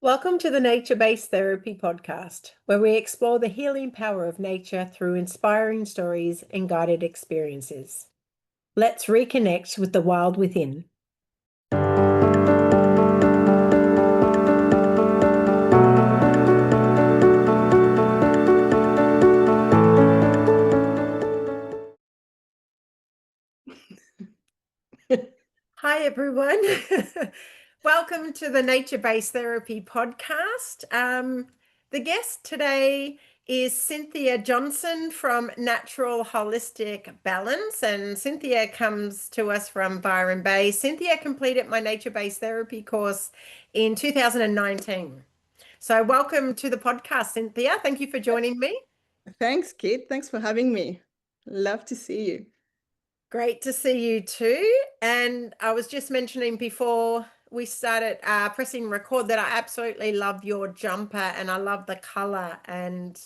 Welcome to the Nature Based Therapy Podcast, where we explore the healing power of nature through inspiring stories and guided experiences. Let's reconnect with the wild within. Hi, everyone. Welcome to the Nature Based Therapy Podcast. The guest today is Cynthia Johnson from Natural Holistic Balance, and Cynthia comes to us from Byron Bay. Cynthia completed my Nature Based Therapy course in 2019. So, welcome to the podcast, Cynthia. Thank you for joining me. Thanks, Kate. Thanks for having me. Love to see you. Great to see you too. And I was just mentioning before we started pressing record that I absolutely love your jumper and I love the color. And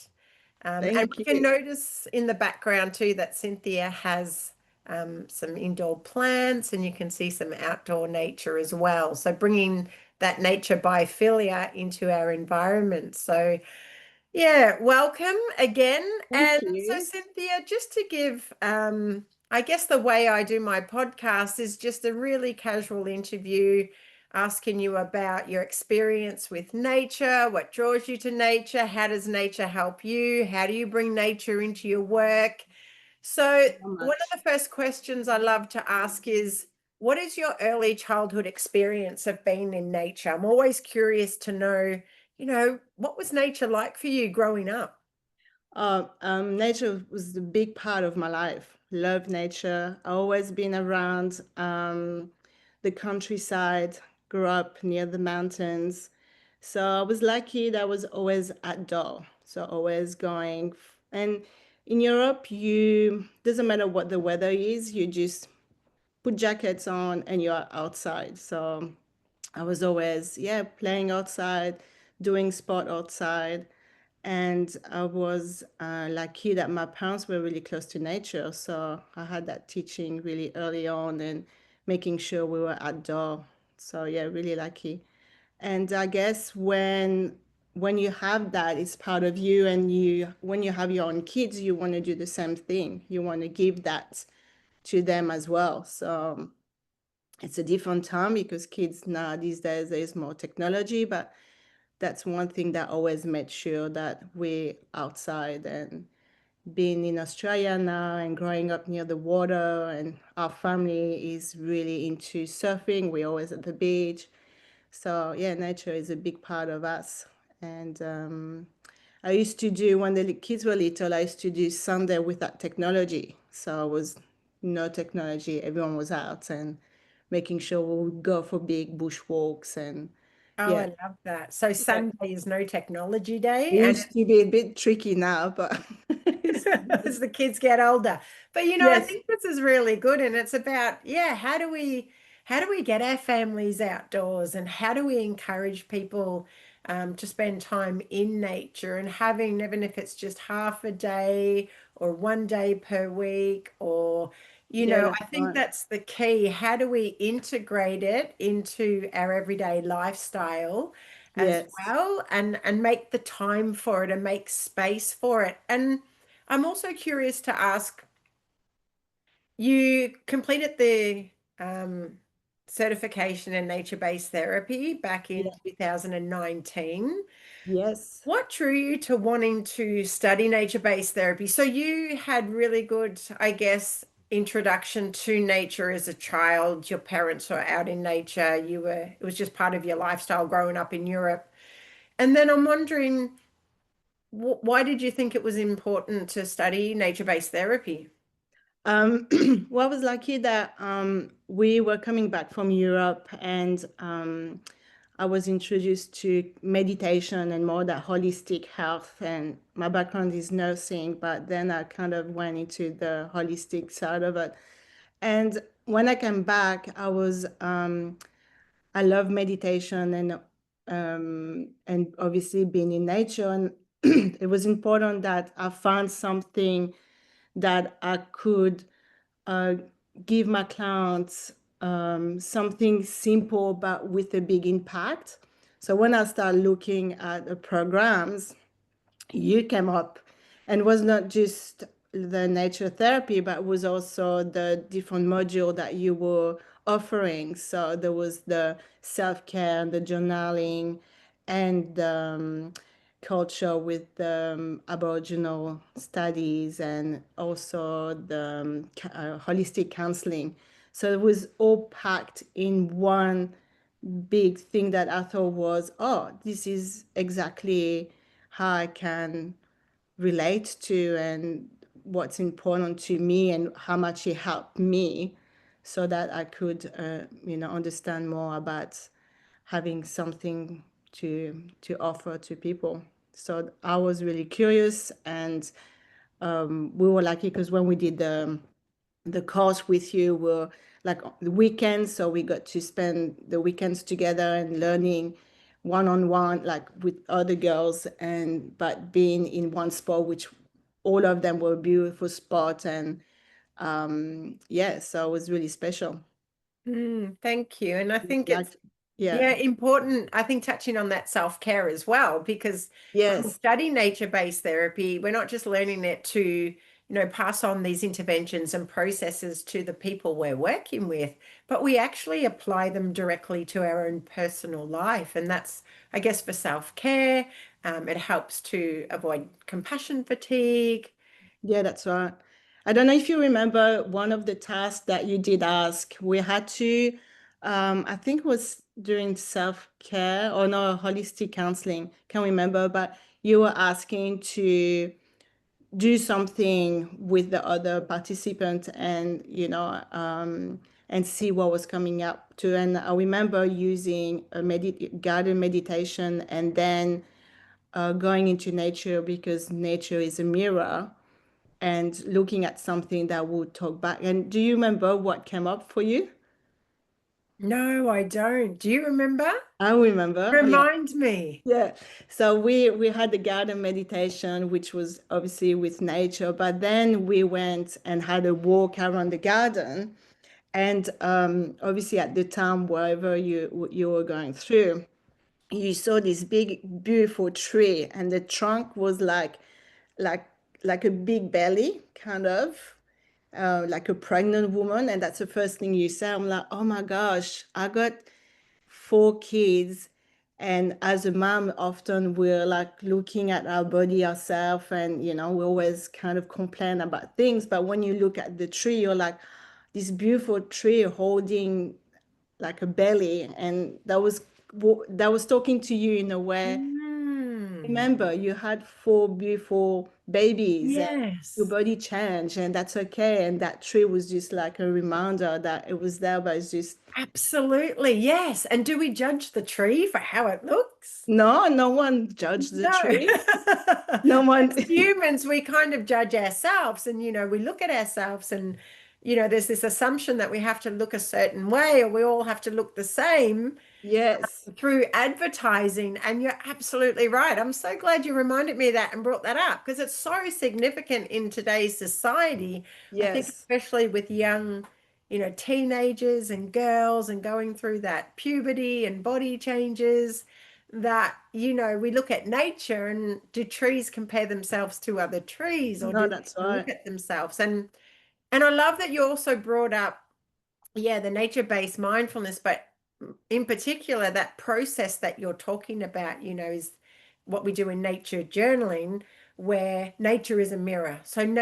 Thank we can you. notice in the background too that Cynthia has some indoor plants and you can see some outdoor nature as well. So bringing that nature biophilia into our environment. So yeah, welcome again. Thank And so, you. Cynthia, just to give, I guess the way I do my podcast is just a really casual interview, asking you about your experience with nature, what draws you to nature, how does nature help you, how do you bring nature into your work? So, So one of much. the first questions I love to ask is, what is your early childhood experience of being in nature? I'm always curious to know, what was nature like for you growing up? Nature was a big part of my life. Love nature. I always been around the countryside. Grew up near the mountains, so I was lucky that I was always outdoor. So always going. And in Europe, you doesn't matter what the weather is. You just put jackets on and you're outside. So I was always, yeah, playing outside, doing sport outside. And I was lucky that my parents were really close to nature. So I had that teaching really early on and making sure we were outdoor. So yeah, really lucky. And I guess when you have that, it's part of you. And you when you have your own kids, you want to do the same thing. You want to give that to them as well. So it's a different time because kids now these days there's more technology, but that's one thing that always made sure that we're outside. And being in Australia now and growing up near the water, and our family is really into surfing. We're always at the beach. So yeah, nature is a big part of us. And I used to do, when the kids were little, I used to do Sunday without technology. So it was no technology. Everyone was out and making sure we would go for big bush walks. And Oh, yeah, I love that. So yeah. Sunday is no technology day, It and used to be a bit tricky now, but as the kids get older. But I yes, think this is really good and it's about, yeah, how do we get our families outdoors and how do we encourage people to spend time in nature and having, even if it's just half a day or one day per week or yeah, that's I think right. that's the key. How do we integrate it into our everyday lifestyle as Yes, well and make the time for it and make space for it? And I'm also curious to ask, you completed the um, certification in nature-based therapy back in yeah, 2019. yes, What drew you to wanting to study nature-based therapy? So you had really good, I guess, introduction to nature as a child. Your parents were out in nature. It was just part of your lifestyle growing up in Europe. And then I'm wondering, why did you think it was important to study nature-based therapy? um, well, I was lucky that we were coming back from Europe, and I was introduced to meditation and more that holistic health. And my background is nursing, but then I kind of went into the holistic side of it. And when I came back, I love meditation and obviously being in nature. And it was important that I found something that I could uh, give my clients something simple but with a big impact. So when I started looking at the programs, you came up, and was not just the nature therapy, but was also the different module that you were offering. So there was the self-care, the journaling, and culture with the Aboriginal studies, and also the holistic counseling. So it was all packed in one big thing that I thought was, oh, this is exactly how I can relate to, and what's important to me, and how much it helped me, so that I could, understand more about having something to offer to people. So I was really curious, and we were lucky because when we did the course with you were like the weekends, so we got to spend the weekends together and learning one on one, like with other girls, and but being in one spot, which all of them were beautiful spots, and yeah, so it was really special. Thank you. And I think Like, it's, yeah, yeah, important. I think touching on that self-care as well, because when we yes, study nature-based therapy, we're not just learning it to, pass on these interventions and processes to the people we're working with, but we actually apply them directly to our own personal life. And that's, I guess, for self-care. It helps to avoid compassion fatigue. yeah, that's right. I don't know if you remember one of the tasks that you did ask. We had to, I think it was during self-care or no, holistic counseling. Can't remember, but you were asking to do something with the other participant, and and see what was coming up to. And I remember using a guided meditation, and then going into nature, because nature is a mirror, and looking at something that would talk back. And do you remember what came up for you? No, I don't. Do you remember? I remember, yeah. Remind me. Yeah. So we had the garden meditation, which was obviously with nature, but then we went and had a walk around the garden. And obviously at the time, wherever you were going through, you saw this big, beautiful tree, and the trunk was like like a big belly, kind of. Like a pregnant woman, and that's the first thing you say. I'm like, oh my gosh, I got 4 kids, and as a mom, often we're like looking at our body ourselves, and we always kind of complain about things. But when you look at the tree, you're like, this beautiful tree holding like a belly, and that was talking to you in a way. Mm, Remember, you had 4 beautiful babies, and your yes. body changed, and that's okay. And that tree was just like a reminder that it was there, but it's just, Absolutely, yes. And do we judge the tree for how it looks? no one judged the No. tree. No one, As humans, we kind of judge ourselves and, we look at ourselves and, there's this assumption that we have to look a certain way or we all have to look the same yes, through advertising. And you're absolutely right. I'm so glad you reminded me of that and brought that up because it's so significant in today's society. I think, yes, especially with young, teenagers and girls and going through that puberty and body changes, that, we look at nature and do trees compare themselves to other trees or no, do that's they look right. at themselves? And I love that you also brought up, yeah, the nature-based mindfulness, but in particular, that process that you're talking about, is what we do in nature journaling, where nature is a mirror. So in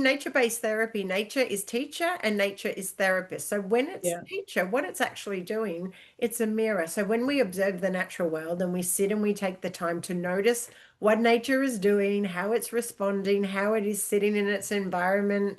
nature-based therapy, nature is teacher and nature is therapist. So when it's Yeah, teacher, what it's actually doing, it's a mirror. So when we observe the natural world and we sit and we take the time to notice what nature is doing, how it's responding, how it is sitting in its environment,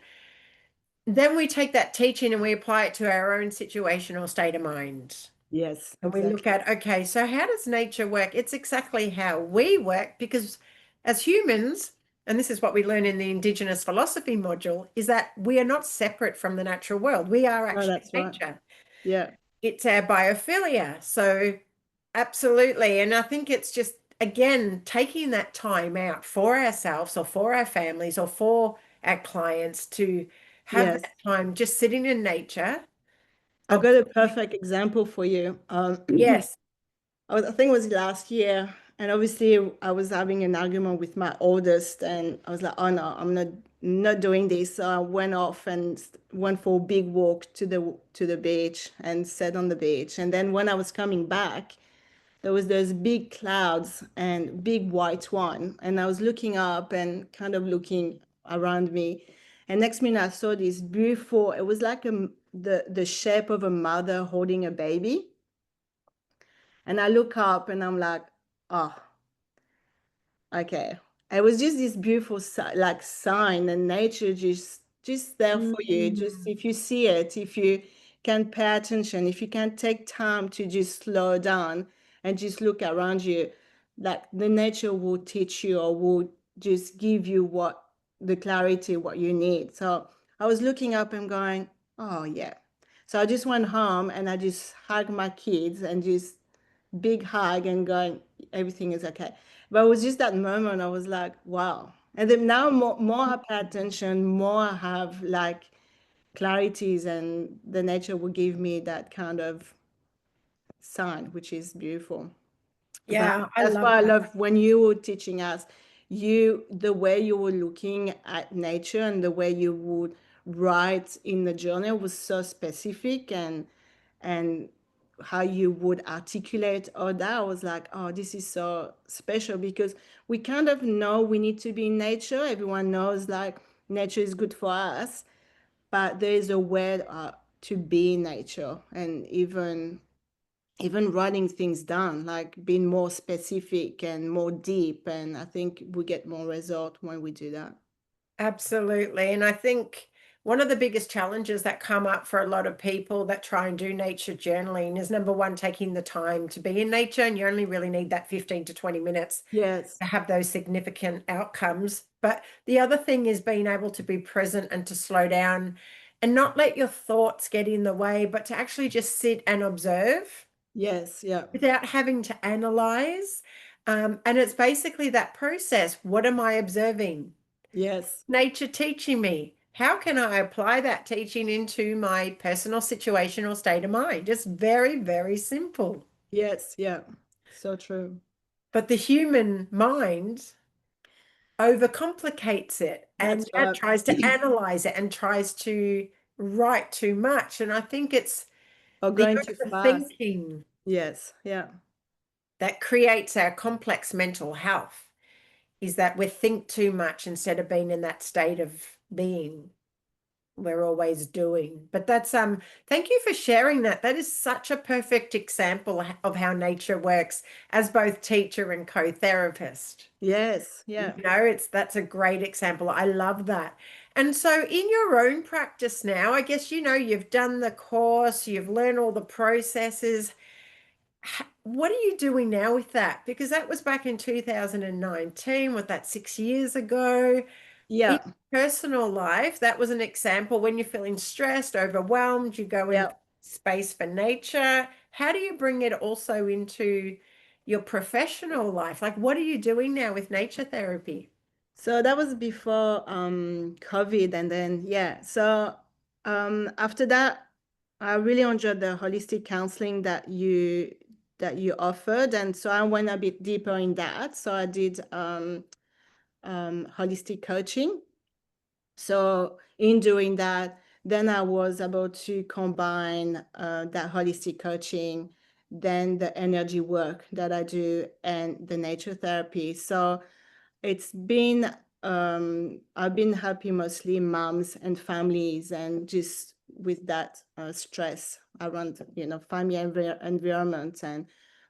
then we take that teaching and we apply it to our own situation or state of mind. yes, And we look exactly. at, okay, so how does nature work? It's exactly how we work because as humans, and this is what we learn in the Indigenous philosophy module, is that we are not separate from the natural world. We are No, actually that's right. nature. Yeah, It's our biophilia. So absolutely. And I think it's just, again, taking that time out for ourselves or for our families or for our clients to have yes. that time just sitting in nature. I've Of, got a perfect example for you. yes. I think it was last year, and obviously I was having an argument with my oldest, and I was like, "Oh no, I'm not doing this." So I went off and went for a big walk to the beach and sat on the beach. And then when I was coming back, there was those big clouds and big white one, and I was looking up and kind of looking around me, and next minute I saw this beautiful. It was like the shape of a mother holding a baby. And I look up and I'm like, oh, okay. It was just this beautiful like sign and nature just there for you. Just Mm. if you see it, if you can pay attention, if you can take time to just slow down and just look around you, like the nature will teach you or will just give you what the clarity what you need. So I was looking up and going, oh yeah. So I just went home and I just hugged my kids and just big hug and going, everything is okay. But it was just that moment I was like, wow. And then now more I pay attention, more I have like clarities, and the nature will give me that kind of sign, which is beautiful. But Yeah, I that's love why I that. love when you were teaching us, the way you were looking at nature and the way you would write in the journal was so specific, and how you would articulate all that. I was like, oh, this is so special because we kind of know we need to be in nature. Everyone knows like nature is good for us, but there is a way to be in nature, and even writing things down, like being more specific and more deep. And I think we get more result when we do that. Absolutely. And I think one of the biggest challenges that come up for a lot of people that try and do nature journaling is number one, taking the time to be in nature. And you only really need that 15 to 20 minutes Yes, to have those significant outcomes. But the other thing is being able to be present and to slow down and not let your thoughts get in the way, but to actually just sit and observe yes, yeah, without having to analyze. And it's basically that process. What am I observing? yes, Nature teaching me. How can I apply that teaching into my personal situation or state of mind? Just very, very simple. yes, yeah. So true. But the human mind overcomplicates it and That's right. tries to analyze it and tries to write too much. And I think it's Or the going too fast. overthinking Yes, yeah, that creates our complex mental health, is that we think too much instead of being in that state of being. We're always doing. But that's thank you for sharing that. That is such a perfect example of how nature works as both teacher and co-therapist. yes, You yeah, know, it's that's a great example. I love that. And so in your own practice now, I guess you've done the course, you've learned all the processes. What are you doing now with that? Because that was back in 2019, what that 6 years ago. In yeah, personal life, that was an example when you're feeling stressed, overwhelmed, you go in yeah. space for nature. How do you bring it also into your professional life? Like, what are you doing now with nature therapy? So that was before COVID, and then yeah. So after that, I really enjoyed the holistic counseling that you offered, and so I went a bit deeper in that. So I did holistic coaching. So in doing that, then I was able to combine that holistic coaching, then the energy work that I do, and the nature therapy. So it's been I've been helping mostly moms and families, and just with that stress around family environment, and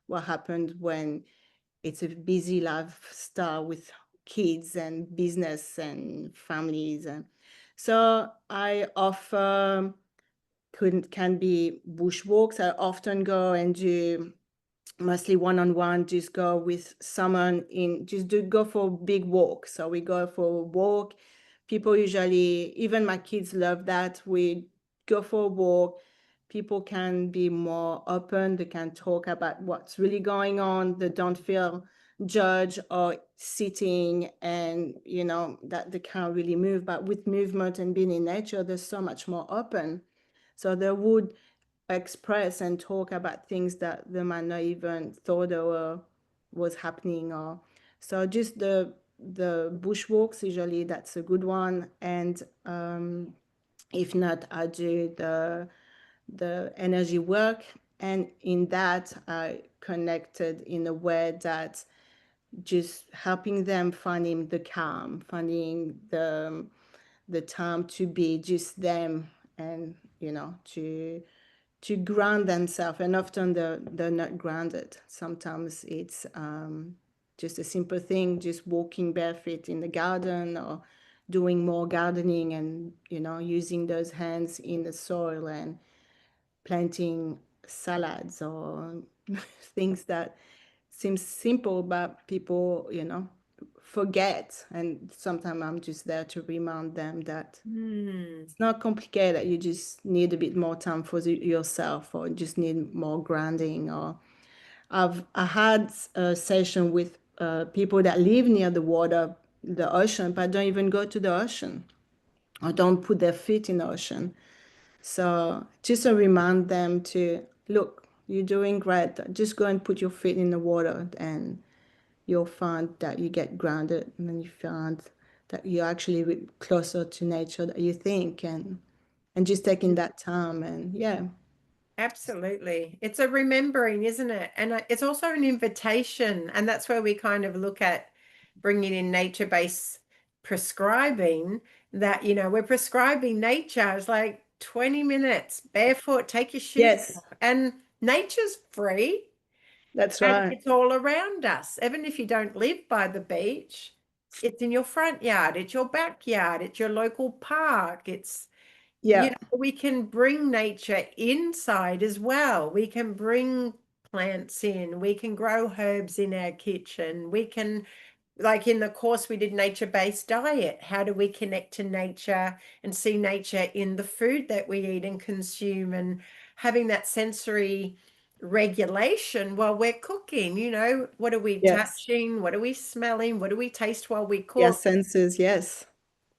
what happened when it's a busy lifestyle with kids and business and families. And so I offer can be bushwalks. I often go and do mostly one-on-one, just go with someone in, just do go for a big walk. So we go for a walk. People usually, even my kids love that. We go for a walk. People can be more open. They can talk about what's really going on. They don't feel judged or sitting, and that they can't really move. But with movement and being in nature, there's so much more open. So they would express and talk about things that they might not even thought or was happening. Or so just the bushwalks, usually that's a good one. And if not, I do the energy work, and in that I connected in a way that just helping them finding the calm, finding the time to be just them, and to ground themselves. And often they're not grounded. Sometimes it's just a simple thing, just walking barefoot in the garden, or doing more gardening, and using those hands in the soil and planting salads, or things that seems simple, but people, forget. And sometimes I'm just there to remind them that Hmm. it's not complicated. You just need a bit more time for yourself, or just need more grounding. Or I had a session with people that live near the water, the ocean, but don't even go to the ocean, or don't put their feet in the ocean. So just to remind them to look, you're doing great. Just go and put your feet in the water, and you'll find that you get grounded, and then you find that you're actually closer to nature than you think, and just taking that time. And yeah. Absolutely. It's a remembering, isn't it? And it's also an invitation. And that's where we kind of look at bringing in nature-based prescribing that, we're prescribing nature. It's like 20 minutes barefoot, take your shoes Yes, off. And nature's free that's and right. it's all around us. Even if you don't live by the beach, it's in your front yard, it's your backyard, it's your local park. Yeah. We can bring nature inside as well. We can bring plants in. We can grow herbs in our kitchen. We can, like in the course, we did nature-based diet. How do we connect to nature and see nature in the food that we eat and consume, and having that sensory regulation while we're cooking? What are we Yes. touching? What are we smelling? What do we taste while we Yeah, cook? senses. Yes.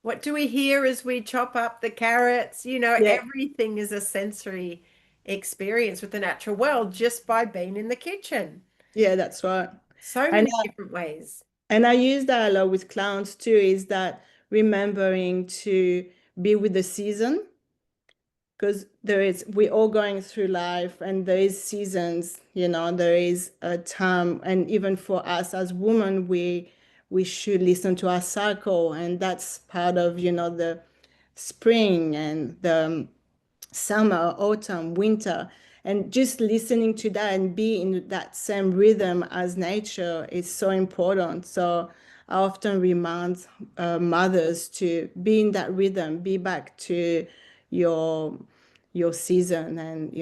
What do we hear as we chop up the carrots? Yeah. Everything is a sensory experience with the natural world just by being in the kitchen. Yeah, that's right. So And many different ways. I use that a lot with clowns too, is that remembering to be with the season, because we're all going through life, and there is seasons, there is a time. And even for us as women, we should listen to our cycle, and that's part of, the spring, and the summer, autumn, winter. And just listening to that and be in that same rhythm as nature is so important. So I often remind mothers to be in that rhythm, be back to your season. And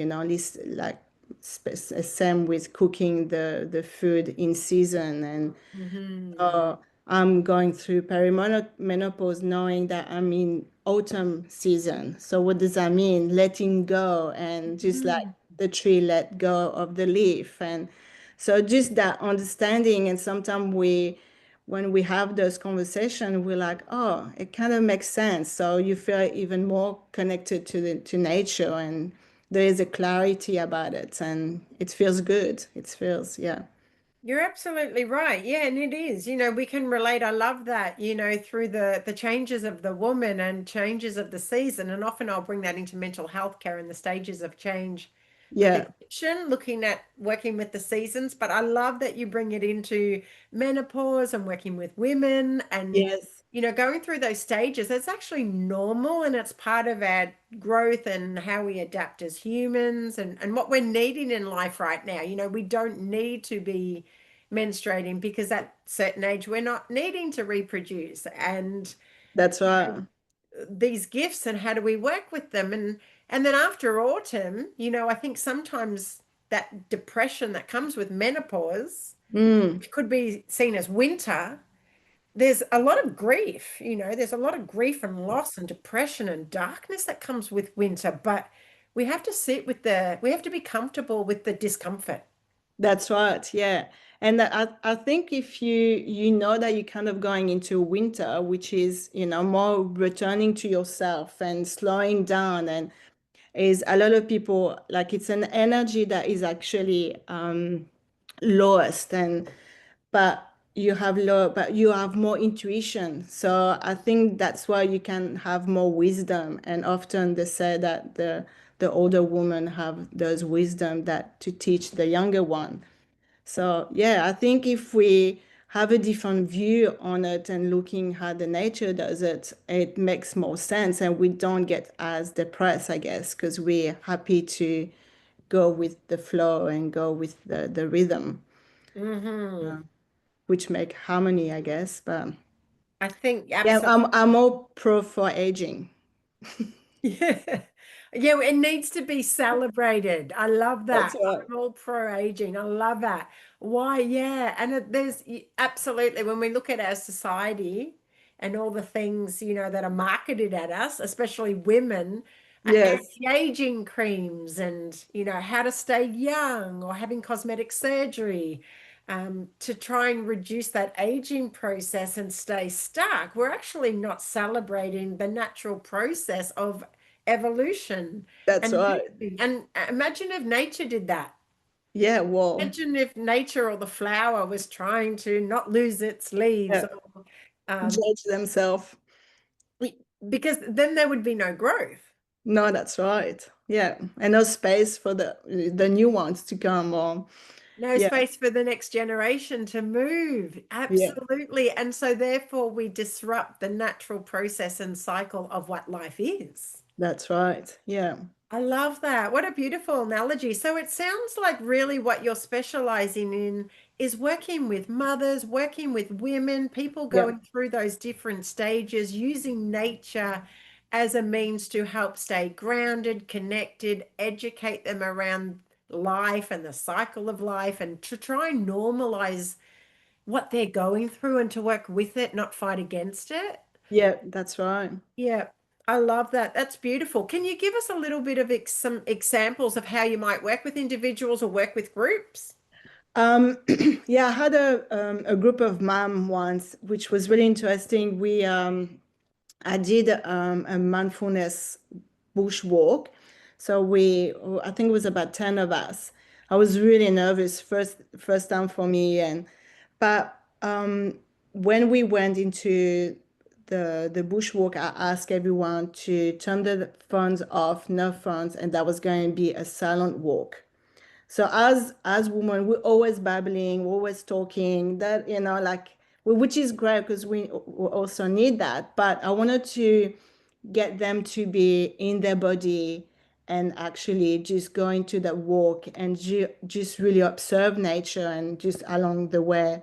like same with cooking the food in season. And Hmm. so I'm going through perimenopause, knowing that I'm in autumn season. So what does that mean? Letting go, and just like Hmm. the tree let go of the leaf. And so just that understanding. And sometimes when we have those conversations, we're like, oh, it kind of makes sense. So you feel even more connected to nature, and there is a clarity about it, and it feels good. It feels, yeah. You're absolutely right. Yeah, and it is. We can relate. I love that, through the changes of the woman and changes of the season. And often I'll bring that into mental health care and the stages of change with the Yeah. kitchen, looking at working with the seasons. But I love that you bring it into menopause and working with women and, Yes. going through those stages. It's actually normal and it's part of our growth and how we adapt as humans and what we're needing in life right now. We don't need to be menstruating because at certain age we're not needing to reproduce. And That's right. these gifts, and how do we work with them? And then after autumn, I think sometimes that depression that comes with menopause, Mm, which could be seen as winter, there's a lot of grief. There's a lot of grief and loss and depression and darkness that comes with winter. But we have to be comfortable with the discomfort. that's right. Yeah. And I think if you know that you're kind of going into winter, which is, more returning to yourself and slowing down, is a lot of people, like, it's an energy that is actually lowest, and but you have more intuition. So I think that's why you can have more wisdom. And often they say that the older women have those wisdom that to teach the younger one. So yeah, I think if we have a different view on it and looking how the nature does it, it makes more sense, and we don't get as depressed, I guess, because we're happy to go with the flow and go with the rhythm, Hmm. which make harmony, I guess. But I think yeah, absolutely. I'm more pro for aging. Yeah. Yeah, it needs to be celebrated. I love That's that. right. I'm all pro aging. I love that. Why? Yeah. And absolutely, when we look at our society and all the things, that are marketed at us, especially women, Yes, anti-aging creams and, how to stay young or having cosmetic surgery, to try and reduce that aging process and stay stuck. We're actually not celebrating the natural process of evolution that's and right. moving. And imagine if nature did that. Yeah, well, Imagine if nature or the flower was trying to not lose its leaves, yeah, or, um, judge themselves. because then there would be no growth, No, that's right. Yeah, and no space for the new ones to come. Or no yeah, space for the next generation to move. yeah, Absolutely. And so therefore we disrupt the natural process and cycle of what life is. that's right. Yeah, I love that. What a beautiful analogy. So it sounds like really what you're specializing in is working with mothers, working with women, people yeah, going through those different stages, using nature as a means to help stay grounded, connected, educate them around life and the cycle of life, and to try and normalize what they're going through and to work with it, not fight against it. yeah, that's right. Yeah, I love that. That's beautiful. Can you give us a little bit of some examples of how you might work with individuals or work with groups? Um, yeah, I had a group of mom once, which was really interesting. I did a mindfulness bushwalk. So I think it was about 10 of us. I was really nervous, first time for me. But when we went into the bushwalk, I asked everyone to turn the phones off, no phones, and that was going to be a silent walk. So as women, we're always babbling, we're always talking. That like, which is great because we also need that. But I wanted to get them to be in their body and actually just going to that walk and just really observe nature. And just along the way,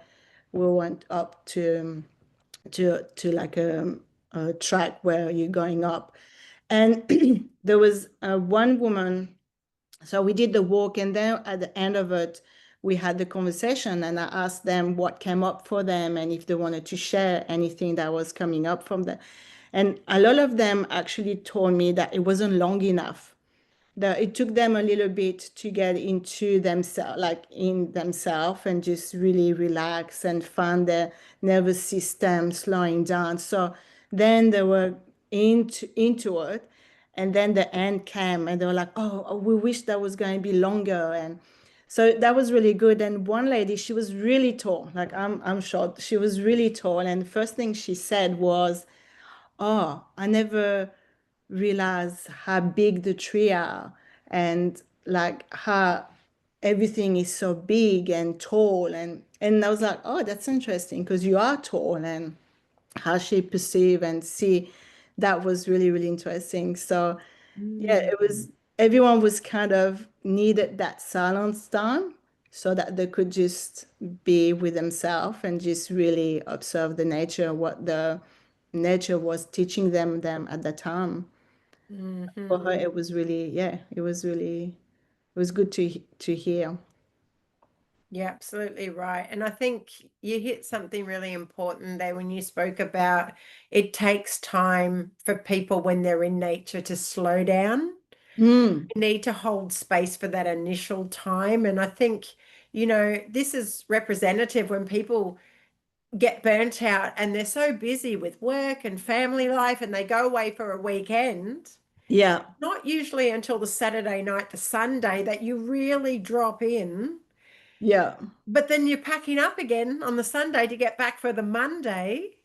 we went up to like a track where you're going up, and there was one woman. So we did the walk, and then at the end of it, we had the conversation, and I asked them what came up for them and if they wanted to share anything that was coming up from them. And a lot of them actually told me that it wasn't long enough, that it took them a little bit to get into themselves, like in themselves, and just really relax and find their nervous system slowing down. So then they were into it, and then the end came, and they were like, "Oh, we wish that was going to be longer." And so that was really good. And one lady, she was really tall, like I'm short. She was really tall, and the first thing she said was, "Oh, I never realize how big the tree are, and like how everything is so big and tall." And I was like, oh, that's interesting because you are tall, and how she perceive and see, that was really, really interesting. So yeah, Mm. it was, everyone was kind of needed that silence time so that they could just be with themselves and just really observe the nature, what the nature was teaching them at the time. For her, Mhm. it was really, yeah, it was good to hear. You're absolutely right. And I think you hit something really important there when you spoke about it takes time for people when they're in nature to slow down. Mm, You need to hold space for that initial time. And I think, this is representative when people get burnt out and they're so busy with work and family life and they go away for a weekend Yeah. Not usually until the Saturday night, the Sunday, that you really drop in. Yeah. But then you're packing up again on the Sunday to get back for the Monday.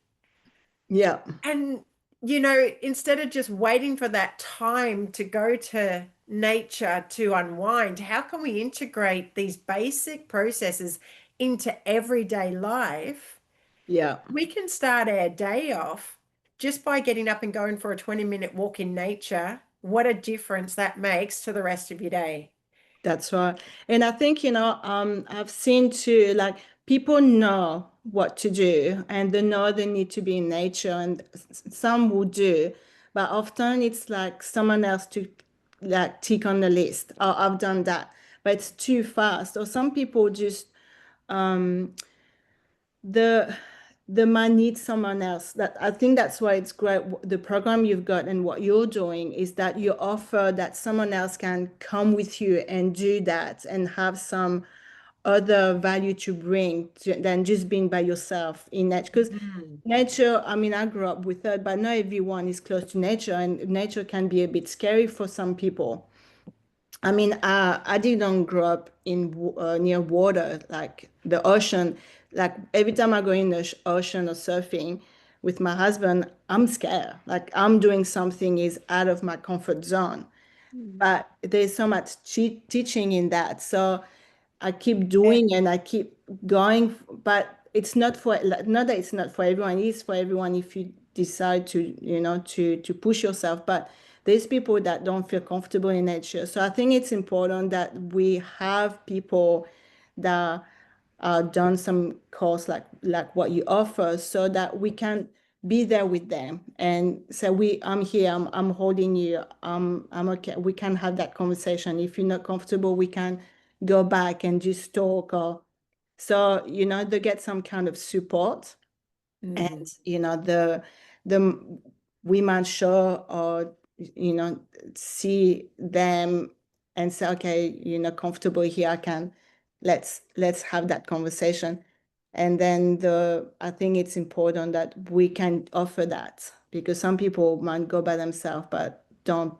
Yeah. And, instead of just waiting for that time to go to nature to unwind, how can we integrate these basic processes into everyday life? Yeah. We can start our day off just by getting up and going for a 20-minute walk in nature. What a difference that makes to the rest of your day. That's right. And I think, I've seen too, like people know what to do and they know they need to be in nature, and some will do, but often it's like someone else to like tick on the list. Oh, I've done that, but it's too fast. Or some people just um the the man needs someone else. That I think that's why it's great. The program you've got and what you're doing is that you offer that someone else can come with you and do that and have some other value to bring than just being by yourself in nature. Because Mm. nature, I mean, I grew up with it, but not everyone is close to nature, and nature can be a bit scary for some people. I mean, I didn't grow up in near water, like the ocean. Like every time I go in the ocean or surfing with my husband, I'm scared. Like I'm doing something is out of my comfort zone. Mm. But there's so much teaching in that. So I keep doing and I keep going, but it's not for, like, not that it's not for everyone. It is for everyone if you decide to, to push yourself. But there's people that don't feel comfortable in nature. So I think it's important that we have people that done some course like what you offer, so that we can be there with them and say, I'm here, I'm holding you, I'm okay. We can have that conversation. If you're not comfortable, we can go back and just talk, or so they get some kind of support. And Mm. the women show, or you know see them and say, okay, comfortable here, I can, let's have that conversation. And then I think it's important that we can offer that, because some people might go by themselves but don't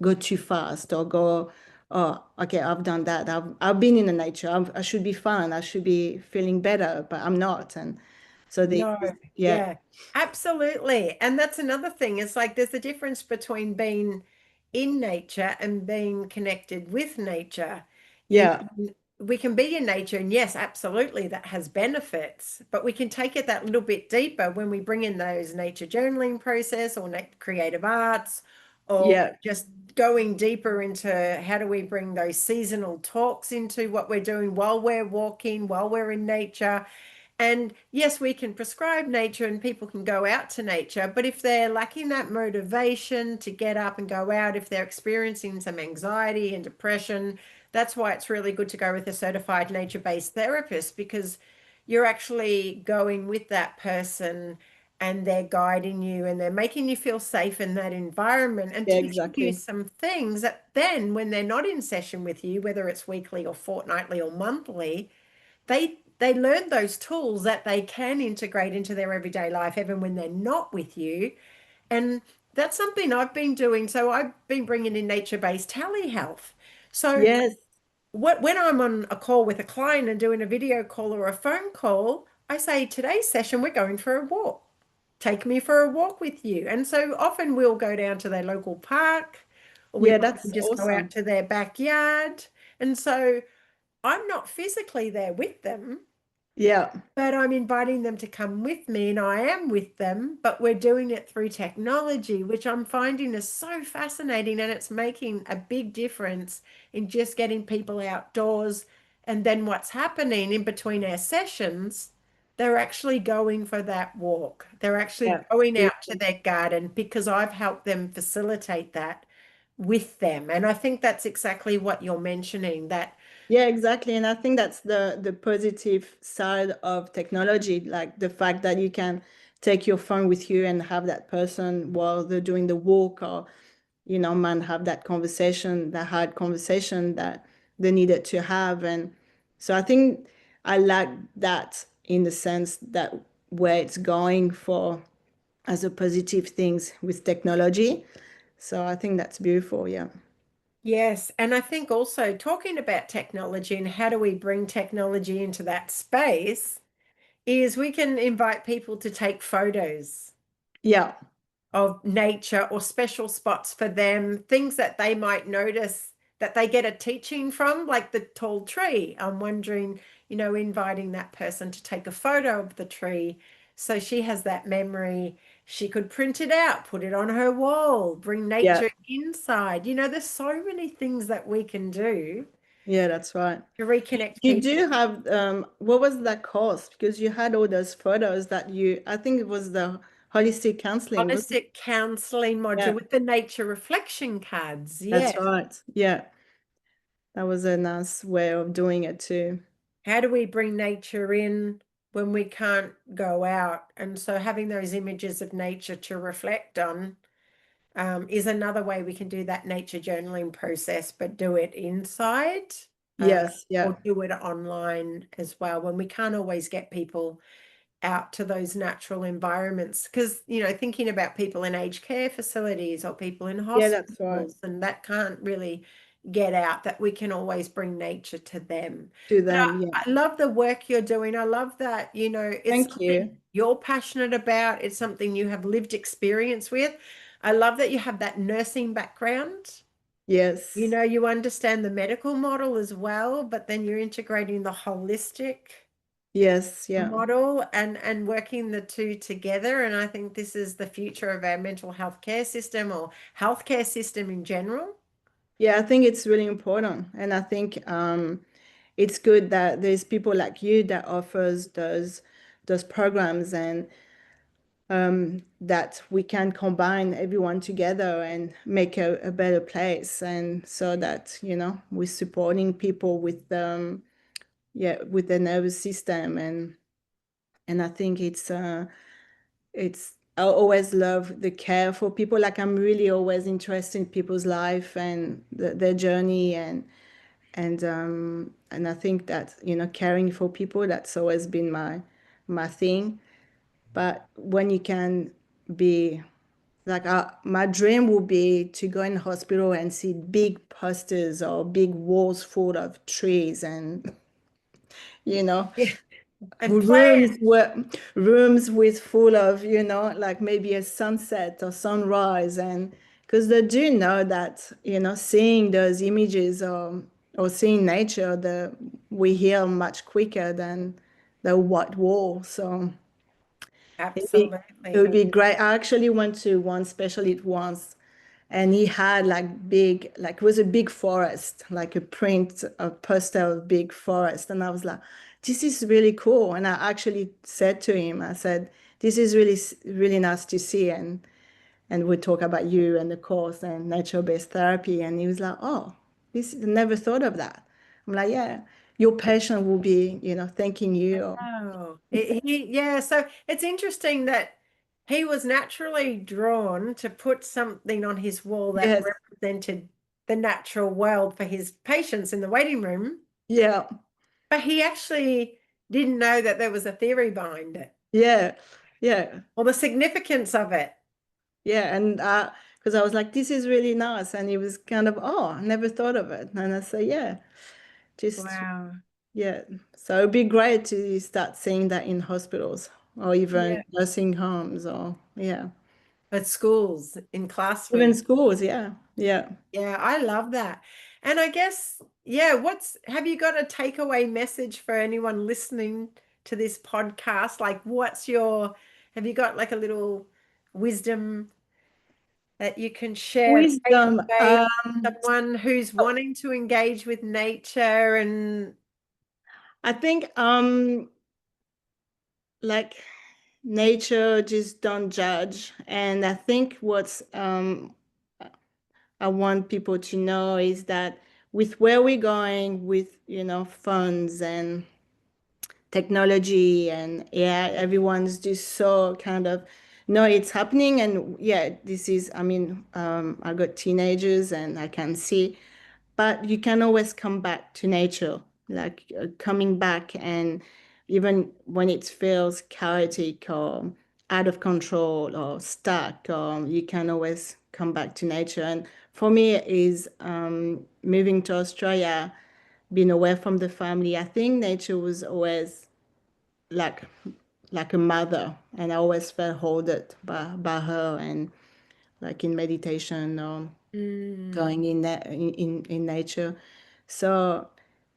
go too fast, or go, oh, okay, I've done that, I've been in the nature, I should be fine, I should be feeling better, but I'm not. And so No, yeah. yeah, absolutely. And that's another thing. It's like there's a difference between being in nature and being connected with nature. You Yeah. we can be in nature, and yes, absolutely, that has benefits, but we can take it that little bit deeper when we bring in those nature journaling process or creative arts, or Yeah. just going deeper into how do we bring those seasonal talks into what we're doing while we're walking, while we're in nature. And yes, we can prescribe nature and people can go out to nature, but if they're lacking that motivation to get up and go out, if they're experiencing some anxiety and depression, that's why it's really good to go with a certified nature-based therapist, because you're actually going with that person and they're guiding you and they're making you feel safe in that environment and Yeah, teaching you exactly. some things that then when they're not in session with you, whether it's weekly or fortnightly or monthly, they learn those tools that they can integrate into their everyday life even when they're not with you. And that's something I've been doing. So I've been bringing in nature-based telehealth. So Yes. when I'm on a call with a client and doing a video call or a phone call, I say, today's session, we're going for a walk. Take me for a walk with you. And so often we'll go down to their local park, or we Yeah, might that's just go out awesome. to their backyard. And so I'm not physically there with them, Yeah. but I'm inviting them to come with me, and I am with them, but we're doing it through technology, which I'm finding is so fascinating. And it's making a big difference in just getting people outdoors. And then what's happening in between our sessions, they're actually going for that walk. They're actually Yeah. going out to Beautiful. their garden because I've helped them facilitate that with them. And I think that's exactly what you're mentioning, that Yeah, exactly. And I think that's the positive side of technology, like the fact that you can take your phone with you and have that person while they're doing the walk, or man, have that conversation, that hard conversation that they needed to have. And so I think I like that in the sense that where it's going for as a positive things with technology. So I think that's beautiful. Yeah. Yes, and I think also talking about technology and how do we bring technology into that space is we can invite people to take photos Yeah. of nature or special spots for them, things that they might notice that they get a teaching from, like the tall tree. I'm wondering, inviting that person to take a photo of the tree so she has that memory. She could print it out, put it on her wall, bring Yeah. nature inside. There's so many things that we can do Yeah, that's right. to reconnect You people. do have what was that course? Because you had all those photos that I think it was the holistic counseling, wasn't it? Holistic counseling module Yeah, with the nature reflection cards. that's Yes. right. Yeah, that was a nice way of doing it too. How do we bring nature in when we can't go out? And so having those images of nature to reflect on is another way we can do that nature journaling process, but do it inside Yes, yeah. or do it online as well when we can't always get people out to those natural environments. Because, thinking about people in aged care facilities or people in Yeah, that's right. hospitals, and that can't really get out, that we can always bring nature to them. To But them, yeah. I love the work you're doing. I love that, it's Thank something you. you're passionate about. It's something you have lived experience with. I love that you have that nursing background. Yes. You understand the medical model as well, but then you're integrating the holistic Yes, yeah. model and working the two together. And I think this is the future of our mental health care system or healthcare system in general. Yeah, I think it's really important. And I think it's good that there's people like you that offers those programs and that we can combine everyone together and make a better place. And so that, we're supporting people with yeah, with the nervous system. And I think it's I always love the care for people. Like I'm really always interested in people's life and their journey and I think that, caring for people, that's always been my thing. But when you can be like, my dream would be to go in the hospital and see big posters or big walls full of trees and, you know, Yeah. And rooms plants. were rooms with full of, like maybe a sunset or sunrise. And because they do know that, seeing those images or seeing nature, we heal much quicker than the white wall. So it would Absolutely. be great. I actually went to one specialist once and he had like big, like it was a big forest, like a poster of big forest. And I was like, this is really cool. And I actually said to him, I said, this is really, really nice to see. And we talk about you and the course and nature-based therapy. And he was like, oh, this I never thought of that. I'm like, yeah, your patient will be, thanking you. Oh, yeah. So it's interesting that he was naturally drawn to put something on his wall that Yes, represented the natural world for his patients in the waiting room, yeah, but he actually didn't know that there was a theory behind it yeah, yeah. or the significance of it. Yeah, and because I was like, this is really nice, and he was kind of, oh, I never thought of it, and I say, yeah, just Wow. yeah. So it'd be great to start seeing that in hospitals or even Yeah. nursing homes or yeah, At schools, in even classrooms. schools. Yeah, yeah. Yeah, I love that. And I guess, yeah, have you got a takeaway message for anyone listening to this podcast? Like, have you got like a little wisdom that you can share, Wisdom. takeaway of someone who's wanting to engage with nature and I think like nature, just don't judge, and I think what's I want people to know is that with where we're going with, funds and technology and yeah, everyone's just so kind of, no, it's happening. And yeah, this is, I mean, I got teenagers and I can see, but you can always come back to nature, like coming back and even when it feels chaotic or out of control or stuck, you can always come back to nature. And for me, is moving to Australia, being away from the family. I think nature was always like like a mother, and I always felt held by her, and like in meditation or Mm. going in nature. So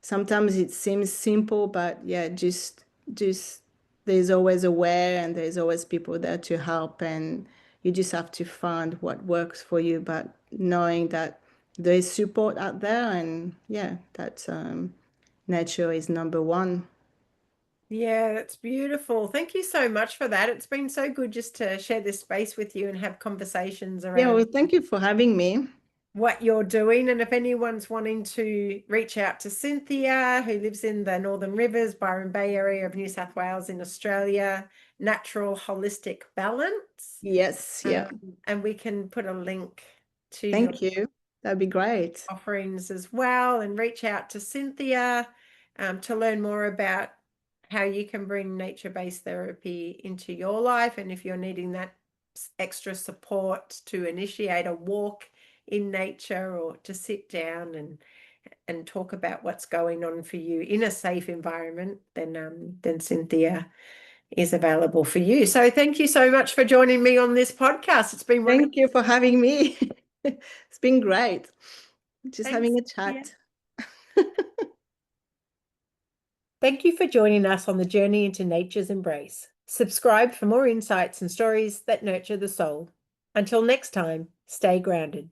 sometimes it seems simple, but yeah, just there's always a way, and there's always people there to help, and you just have to find what works for you, but knowing that there is support out there, and yeah, that nature is number one. Yeah, that's beautiful. Thank you so much for that. It's been so good just to share this space with you and have conversations Yeah, well, around thank you for having me. what you're doing. And if anyone's wanting to reach out to Cynthia, who lives in the Northern Rivers, Byron Bay area of New South Wales in Australia, Natural Holistic Balance. Yes, yeah. And we can put a link to your Thank you. That'd be great. offerings as well, and reach out to Cynthia to learn more about how you can bring nature-based therapy into your life. And if you're needing that extra support to initiate a walk in nature or to sit down and talk about what's going on for you in a safe environment, then Cynthia is available for you. So thank you so much for joining me on this podcast. It's been wonderful. Thank you for having me. It's been great. Just Thanks, having a Cynthia. chat. Thank you for joining us on the journey into nature's embrace. Subscribe for more insights and stories that nurture the soul. Until next time, stay grounded.